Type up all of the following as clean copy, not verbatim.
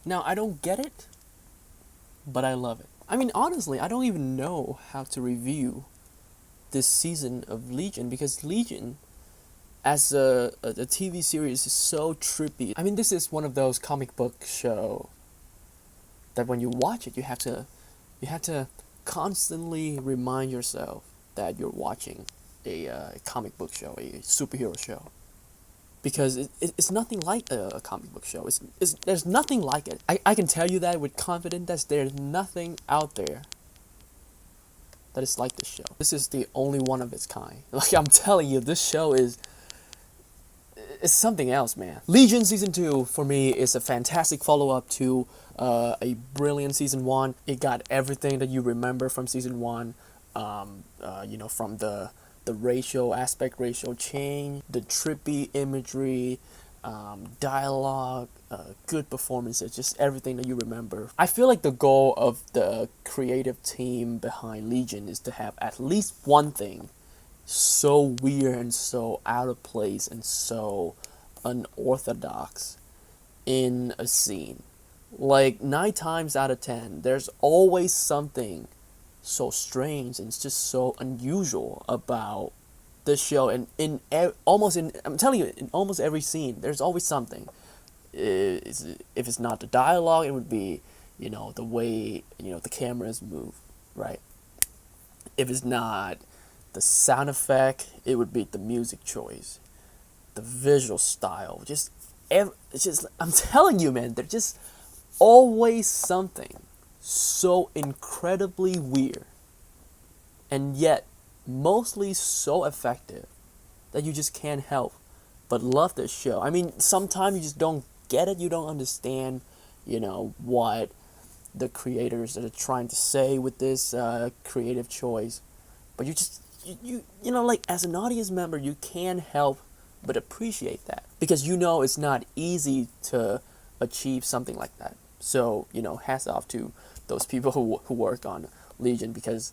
Now, I don't get it, but I love it. I mean, honestly, I don't even know how to review this season of Legion because Legion, as a TV series, is so trippy. I mean, this is one of those comic book show that when you watch it, you have to constantly remind yourself that you're watching a comic book show, a superhero show, because it's nothing like a comic book show. There's nothing like it. I can tell you that with confidence that there's nothing out there that is like this show. This is the only one of its kind. Like I'm telling you, this show is it's something else, man. Legion season 2 for me is a fantastic follow-up to a brilliant season 1. It got everything that you remember from season 1. From the racial aspect, racial change, the trippy imagery, dialogue, good performances, just everything that you remember. I feel like the goal of the creative team behind Legion is to have at least one thing so weird and so out of place and so unorthodox in a scene. Like 9 times out of 10, there's always something so strange and it's just so unusual about this show. And I'm telling you, in almost every scene, there's always something. If it's not the dialogue, it would be, the way the cameras move, right? If it's not the sound effect, it would be the music choice, the visual style. It's just I'm telling you, man, there's just always something so incredibly weird, and yet mostly so effective that you just can't help but love this show. I mean, sometimes you just don't get it, you don't understand, what the creators are trying to say with this creative choice, but like as an audience member, you can't help but appreciate that because it's not easy to achieve something like that. So hats off to those people who work on Legion because,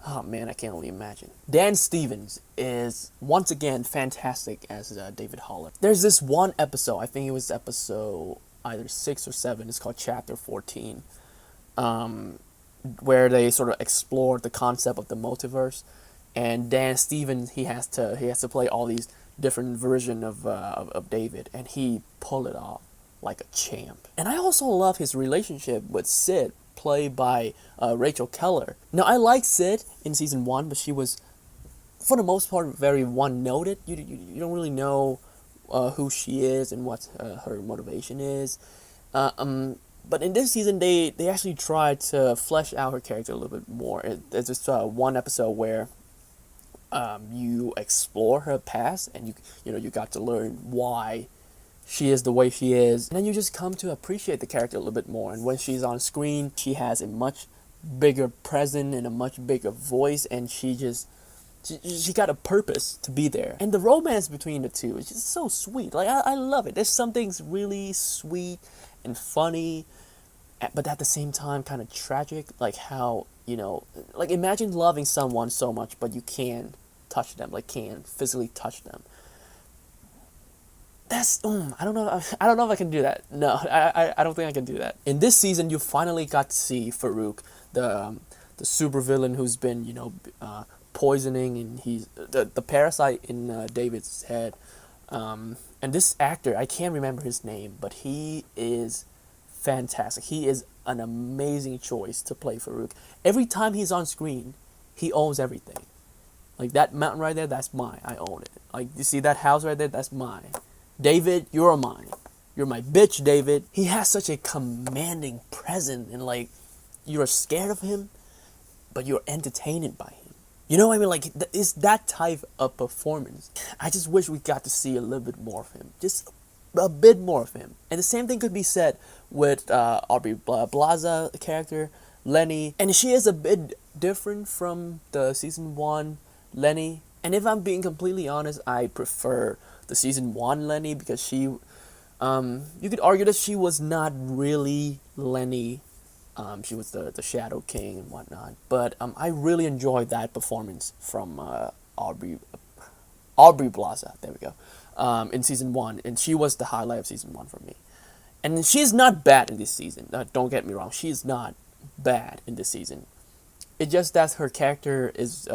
oh man, I can't only imagine. Dan Stevens is once again fantastic as David Haller. There's this one episode, I think it was episode either 6 or 7. It's called Chapter 14, where they sort of explore the concept of the multiverse. And Dan Stevens, he has to play all these different versions of David, and he pulled it off like a champ. And I also love his relationship with Sid, played by Rachel Keller. Now, I like Sid in season 1, but she was, for the most part, very one-noted. You don't really know who she is and what her motivation is. But in this season, they actually tried to flesh out her character a little bit more. There's just one episode where you explore her past, and you got to learn why she is the way she is, and then you just come to appreciate the character a little bit more. And when she's on screen, she has a much bigger presence and a much bigger voice, and she got a purpose to be there. And the romance between the two is just so sweet. Like I love it. There's something really sweet and funny, but at the same time kind of tragic. Like how like imagine loving someone so much, but you can't touch them, like can't physically touch them. That's I don't know. I don't know if I can do that. No, I don't think I can do that. In this season, you finally got to see Farouk, the supervillain who's been poisoning, and he's the parasite in David's head. And this actor, I can't remember his name, but he is fantastic. He is an amazing choice to play Farouk. Every time he's on screen, he owns everything. Like that mountain right there, that's mine. I own it. Like you see that house right there, that's mine. David, you're mine. You're my bitch, David. He has such a commanding presence, and like you're scared of him, but you're entertained by him. You know what I mean? Like it's that type of performance. I just wish we got to see a little bit more of him. Just a bit more of him. And the same thing could be said with Aubrey Plaza character, Lenny. And she is a bit different from the season 1 Lenny. And if I'm being completely honest, I prefer the season 1 Lenny because she, you could argue that she was not really Lenny. She was the Shadow King and whatnot. But I really enjoyed that performance from Aubrey Plaza. There we go. In season 1, and she was the highlight of season 1 for me. And she's not bad in this season. Don't get me wrong. She's not bad in this season. It's just that her character is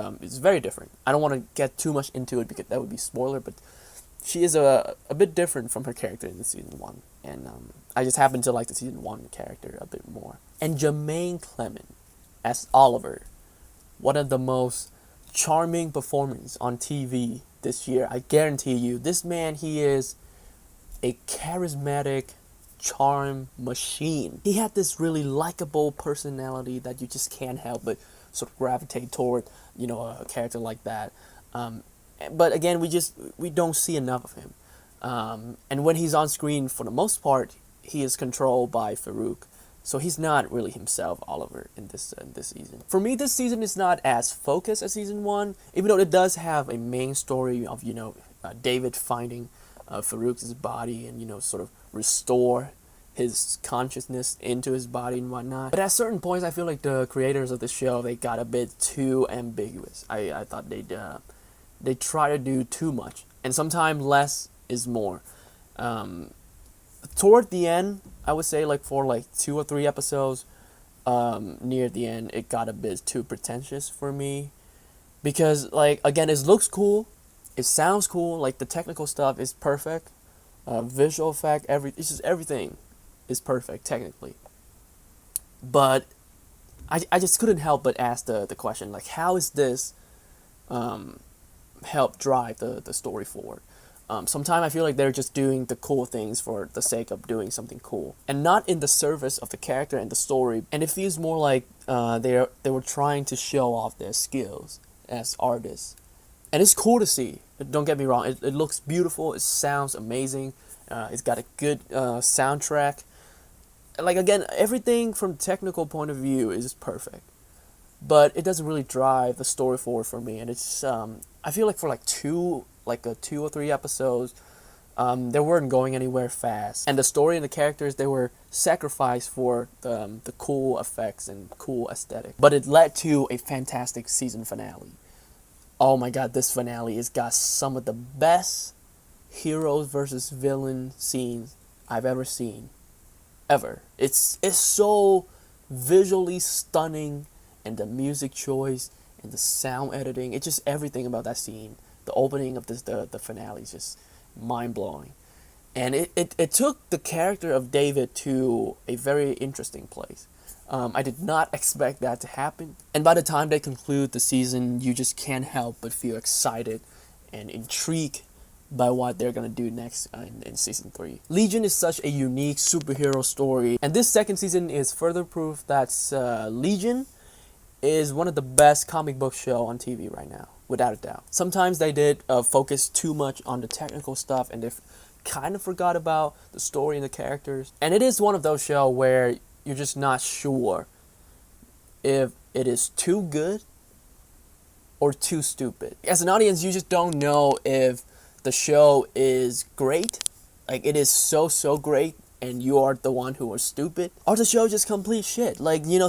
very different. I don't want to get too much into it because that would be spoiler, but she is a bit different from her character in the season 1. And I just happen to like the season 1 character a bit more. And Jermaine Clement as Oliver, one of the most charming performances on TV this year. I guarantee you, this man, he is a charismatic charm machine. He had this really likable personality that you just can't help but sort of gravitate toward, a character like that. But again, we don't see enough of him. And when he's on screen, for the most part, he is controlled by Farouk. So he's not really himself, Oliver, in this season. For me, this season is not as focused as season 1, even though it does have a main story of, David finding Farouk's body and, sort of restore his consciousness into his body and whatnot. But at certain points, I feel like the creators of the show, they got a bit too ambiguous. I thought they try to do too much, and sometimes less is more. Toward the end, I would say for 2 or 3 episodes, near the end, it got a bit too pretentious for me, because again, it looks cool, it sounds cool, the technical stuff is perfect, visual effect, everything is perfect technically, but I just couldn't help but ask the question, how is this help drive the story forward? Sometimes I feel like they're just doing the cool things for the sake of doing something cool, and not in the service of the character and the story. And it feels more like they were trying to show off their skills as artists. And it's cool to see. Don't get me wrong. It looks beautiful. It sounds amazing. It's got a good soundtrack. Again, everything from technical point of view is perfect, but it doesn't really drive the story forward for me. And it's I feel like for 2 or 3 episodes, they weren't going anywhere fast, and the story and the characters, they were sacrificed for the cool effects and cool aesthetic. But it led to a fantastic season finale. Oh my god, this finale has got some of the best heroes versus villain scenes I've ever seen. Ever. It's so visually stunning, and the music choice and the sound editing, it's just everything about that scene. The opening of the finale is just mind-blowing. And it took the character of David to a very interesting place. I did not expect that to happen. And by the time they conclude the season, you just can't help but feel excited and intrigued by what they're going to do next in season 3. Legion is such a unique superhero story, and this second season is further proof that Legion is one of the best comic book show on TV right now, without a doubt. Sometimes they did focus too much on the technical stuff, and they kind of forgot about the story and the characters. And it is one of those shows where you're just not sure if it is too good or too stupid. As an audience, you just don't know if the show is great, it is so great, and you are the one who are stupid, or the show just complete shit.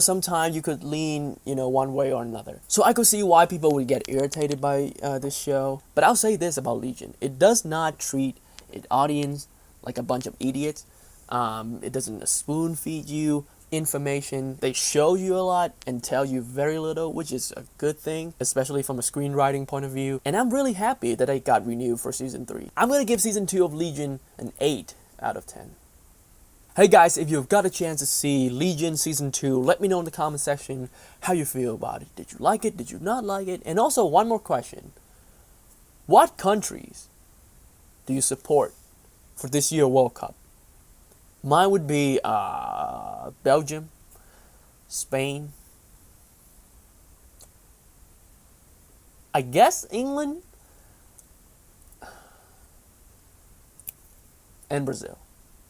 Sometimes you could lean, one way or another. So I could see why people would get irritated by this show. But I'll say this about Legion: it does not treat its audience like a bunch of idiots. It doesn't spoon feed you information. They show you a lot and tell you very little, which is a good thing, especially from a screenwriting point of view. And I'm really happy that it got renewed for season 3. I'm gonna give season 2 of Legion an 8 out of 10. Hey guys, if you've got a chance to see Legion season 2, let me know in the comment section how you feel about it. Did you like it? Did you not like it? And also, one more question: what countries do you support for this year World Cup? Mine would be Belgium, Spain, I guess England, and Brazil.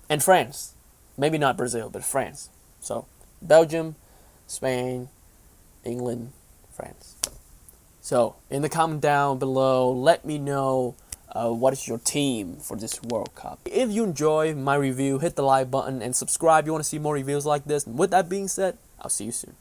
And France. Maybe not Brazil, but France. So, Belgium, Spain, England, France. So, in the comment down below, let me know what is your team for this World Cup. If you enjoy my review, hit the like button and subscribe if you want to see more reviews like this. And with that being said, I'll see you soon.